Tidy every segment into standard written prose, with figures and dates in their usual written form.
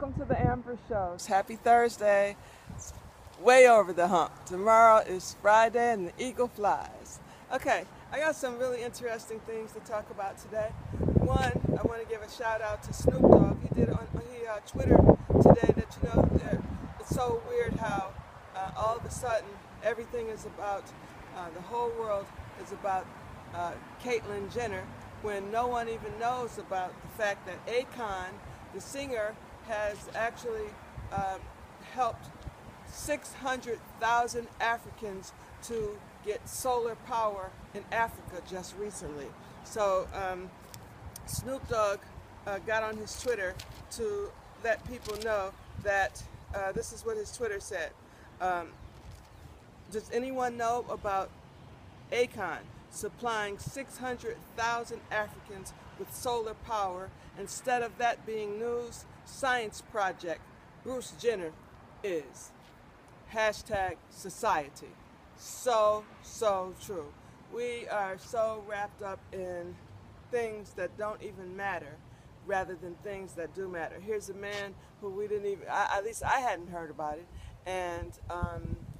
welcome to the Amber Show. Happy Thursday. It's way over the hump. Tomorrow is Friday and the eagle flies. Okay, I got some really interesting things to talk about today. One, I want to give a shout out to Snoop Dogg. He did on Twitter today that it's so weird how all of a sudden everything is about, the whole world is about Caitlyn Jenner, when no one even knows about the fact that Akon, the singer, has actually helped 600,000 Africans to get solar power in Africa just recently. So Snoop Dogg got on his Twitter to let people know that this is what his Twitter said. Does anyone know about Akon supplying 600,000 Africans with solar power? Instead of that being news, science project, Bruce Jenner is. #society. So true. We are so wrapped up in things that don't even matter rather than things that do matter. Here's a man who we didn't even, at least I hadn't heard about it, and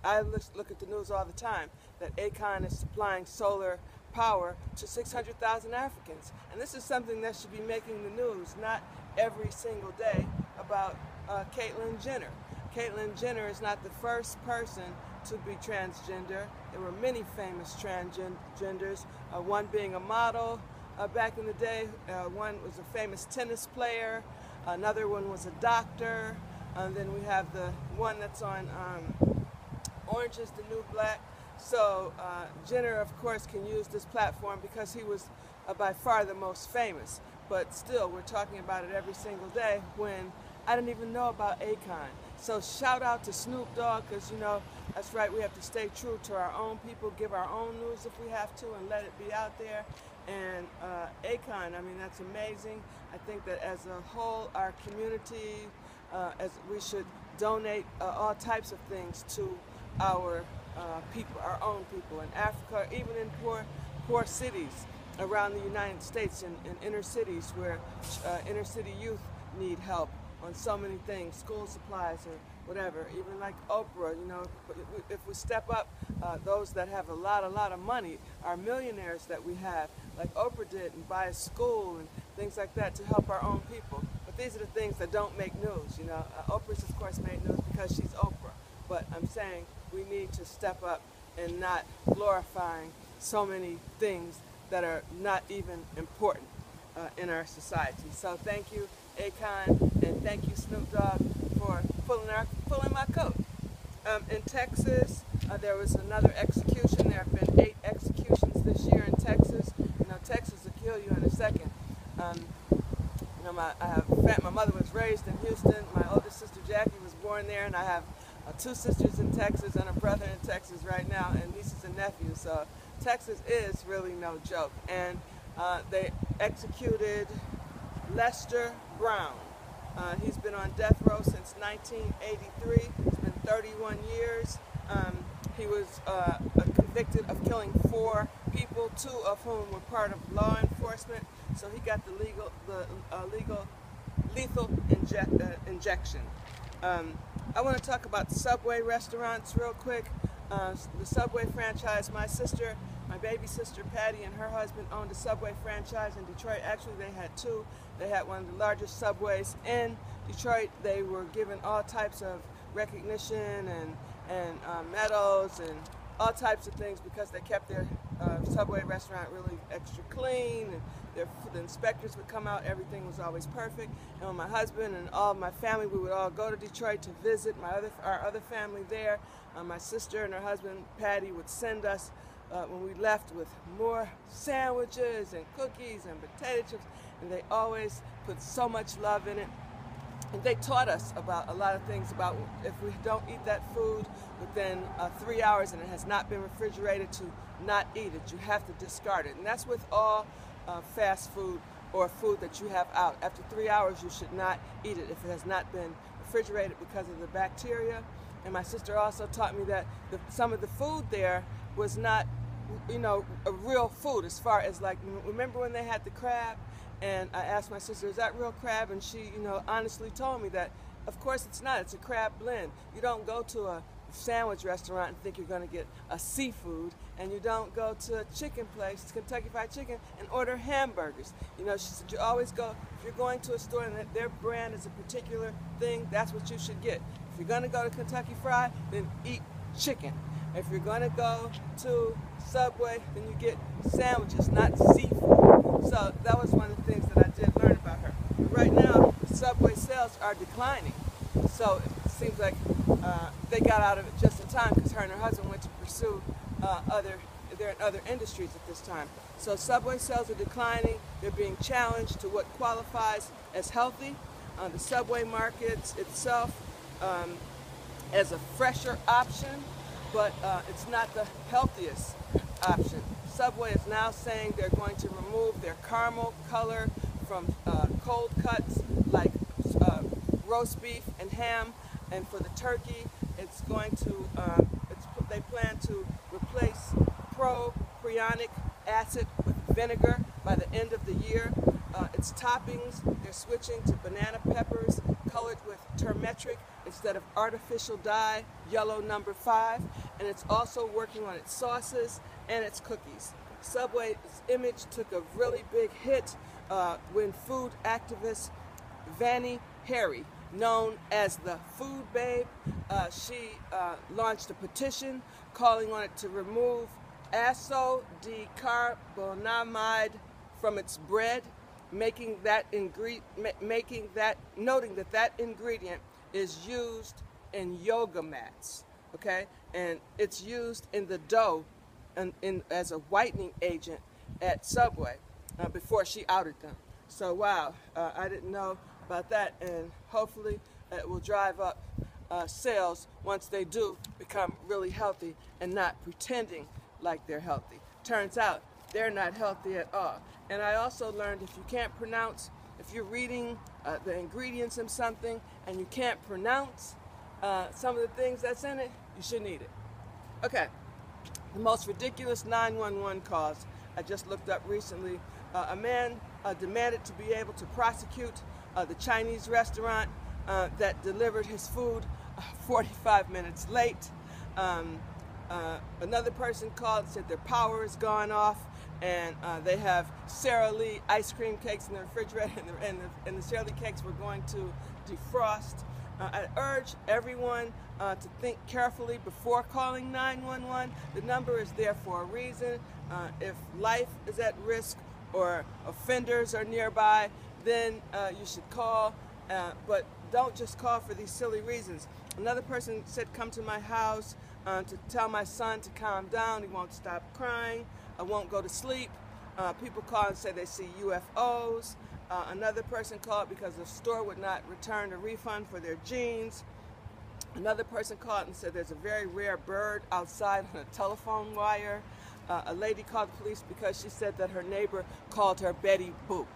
I look at the news all the time that Akon is supplying solar power to 600,000 Africans. And this is something that should be making the news, not every single day, about Caitlyn Jenner. Caitlyn Jenner is not the first person to be transgender. There were many famous transgenders, one being a model back in the day, one was a famous tennis player, another one was a doctor, and then we have the one that's on Orange is the New Black. So Jenner, of course, can use this platform because he was by far the most famous. But still, we're talking about it every single day when I didn't even know about Akon. So shout out to Snoop Dogg, because, that's right, we have to stay true to our own people, give our own news if we have to, and let it be out there. And Akon, that's amazing. I think that as a whole, our community, as we should donate all types of things to our people, our own people in Africa, even in poor cities around the United States, in inner cities where inner city youth need help on so many things, school supplies or whatever. Even like Oprah, if we step up, those that have a lot of money, our millionaires that we have, like Oprah did, and buy a school and things like that to help our own people. But these are the things that don't make news. Oprah's of course made news because she's Oprah. But I'm saying we need to step up and not glorifying so many things that are not even important in our society. So thank you, Akon, and thank you, Snoop Dogg, for pulling my coat. In Texas, there was another execution. There have been 8 executions this year in Texas. Texas will kill you in a second. My mother was raised in Houston. My oldest sister Jackie was born there, and I have 2 sisters in Texas and a brother in Texas right now, and nieces and nephews. So Texas is really no joke. And they executed Lester Brown. He's been on death row since 1983. It's been 31 years. He was convicted of killing 4 people, 2 of whom were part of law enforcement. So he got the lethal injection. I want to talk about Subway restaurants real quick. The Subway franchise, my baby sister Patty and her husband owned a Subway franchise in Detroit. Actually, they had 2. They had one of the largest Subways in Detroit. They were given all types of recognition and medals and all types of things because they kept their Subway restaurant really extra clean, and the inspectors would come out. Everything was always perfect. And when my husband and all of my family, we would all go to Detroit to visit our other family there. My sister and her husband Patty would send us when we left with more sandwiches and cookies and potato chips, and they always put so much love in it. And they taught us about a lot of things about if we don't eat that food within 3 hours and it has not been refrigerated, to not eat it. You have to discard it. And that's with all fast food or food that you have out. After 3 hours, you should not eat it if it has not been refrigerated because of the bacteria. And my sister also taught me that some of the food there was not, a real food, as far as remember when they had the crab? And I asked my sister, is that real crab? And she, honestly told me that Of course it's not. It's a crab blend. You don't go to a sandwich restaurant and think you're going to get a seafood, and you don't go to a chicken place, Kentucky Fried Chicken, and order hamburgers. You know, she said you always go, if you're going to a store and their brand is a particular thing, that's what you should get. If you're going to go to Kentucky Fried, then eat chicken. If you're going to go to Subway, then you get sandwiches, not seafood. So that was one of the things that I did learn about her. But right now, Subway sales are declining. So it seems like they got out of it just in time because her and her husband went to pursue they're in other industries at this time. So Subway sales are declining. They're being challenged to what qualifies as healthy. The Subway markets itself as a fresher option, but it's not the healthiest option. Subway is now saying they're going to remove their caramel color from cold cuts like roast beef and ham, and for the turkey, it's going to they plan to replace propionic acid with vinegar by the end of the year. Its toppings, they're switching to banana peppers colored with turmeric instead of artificial dye, yellow number 5, and it's also working on its sauces and its cookies. Subway's image took a really big hit when food activist Vani Hari, known as the Food Babe, she launched a petition calling on it to remove acyldecarboxamide from its bread, noting that that ingredient is used in yoga mats, okay, and it's used in the dough as a whitening agent at Subway before she outed them. So wow, I didn't know about that, and hopefully it will drive up sales once they do become really healthy and not pretending like they're healthy. Turns out they're not healthy at all. And I also learned if you're reading the ingredients in something and you can't pronounce some of the things that's in it, you shouldn't eat it. Okay, the most ridiculous 911 calls I just looked up recently. A man demanded to be able to prosecute the Chinese restaurant that delivered his food 45 minutes late. Another person called and said their power has gone off, and they have Sara Lee ice cream cakes in the refrigerator, and the Sara Lee cakes were going to defrost. I urge everyone to think carefully before calling 911. The number is there for a reason. If life is at risk or offenders are nearby, then you should call, but don't just call for these silly reasons. Another person said, come to my house to tell my son to calm down. He won't stop crying. I won't go to sleep. People call and say they see UFOs. Another person called because the store would not return a refund for their jeans. Another person called and said there's a very rare bird outside on a telephone wire. A lady called the police because she said that her neighbor called her Betty Boop.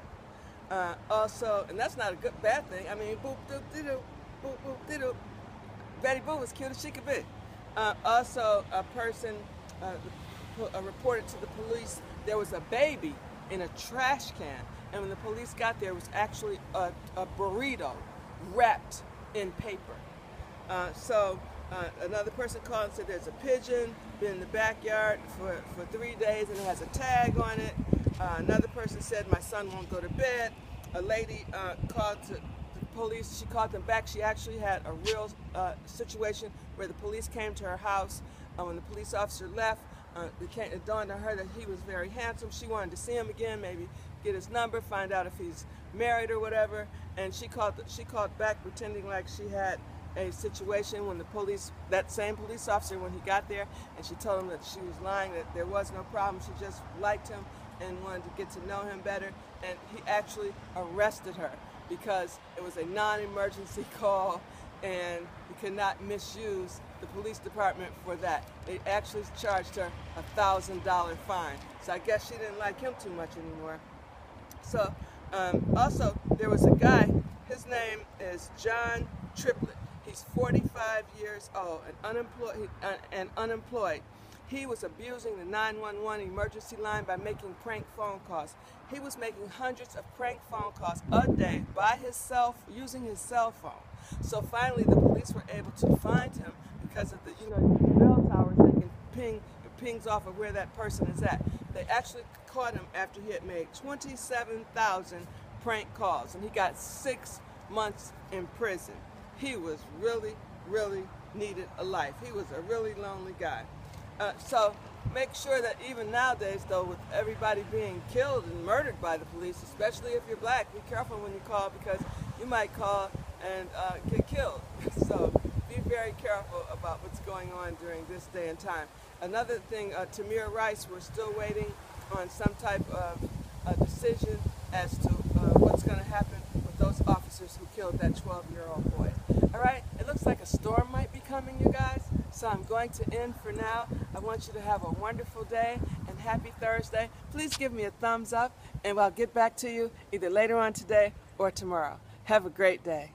Also, and that's not a bad thing. I mean, boop doop doo boop boop doo. Betty Boop was cute as she could be. Also, a person reported to the police there was a baby in a trash can, and when the police got there, it was actually a burrito wrapped in paper. Another person called and said there's a pigeon been in the backyard for 3 days and it has a tag on it. Another person said my son won't go to bed. A lady called to the police. She called them back. She actually had a real situation where the police came to her house. When the police officer left, it dawned on her that he was very handsome. She wanted to see him again, maybe get his number, find out if he's married or whatever. And she called back pretending like she had a situation when that same police officer, when he got there, and she told him that she was lying, that there was no problem. She just liked him and wanted to get to know him better. And he actually arrested her because it was a non-emergency call, and you cannot misuse the police department for that. They actually charged her a $1,000 fine. So I guess she didn't like him too much anymore. So also there was a guy, his name is John Triplett. He's 45 years old and unemployed. He was abusing the 911 emergency line by making prank phone calls. He was making hundreds of prank phone calls a day by using his cell phone. So finally, the police were able to find him because of the, bell towers. They can ping, it pings off of where that person is at. They actually caught him after he had made 27,000 prank calls, and he got 6 months in prison. He was really, really needed a life. He was a really lonely guy. So make sure that even nowadays, though, with everybody being killed and murdered by the police, especially if you're black, be careful when you call, because you might call and get killed. So be very careful about what's going on during this day and time. Another thing, Tamir Rice, we're still waiting on some type of decision as to what's going to happen with those officers who killed that 12-year-old boy. All right, it looks like a storm might be coming, you guys, so I'm going to end for now. I want you to have a wonderful day and happy Thursday. Please give me a thumbs up, and I'll get back to you either later on today or tomorrow. Have a great day.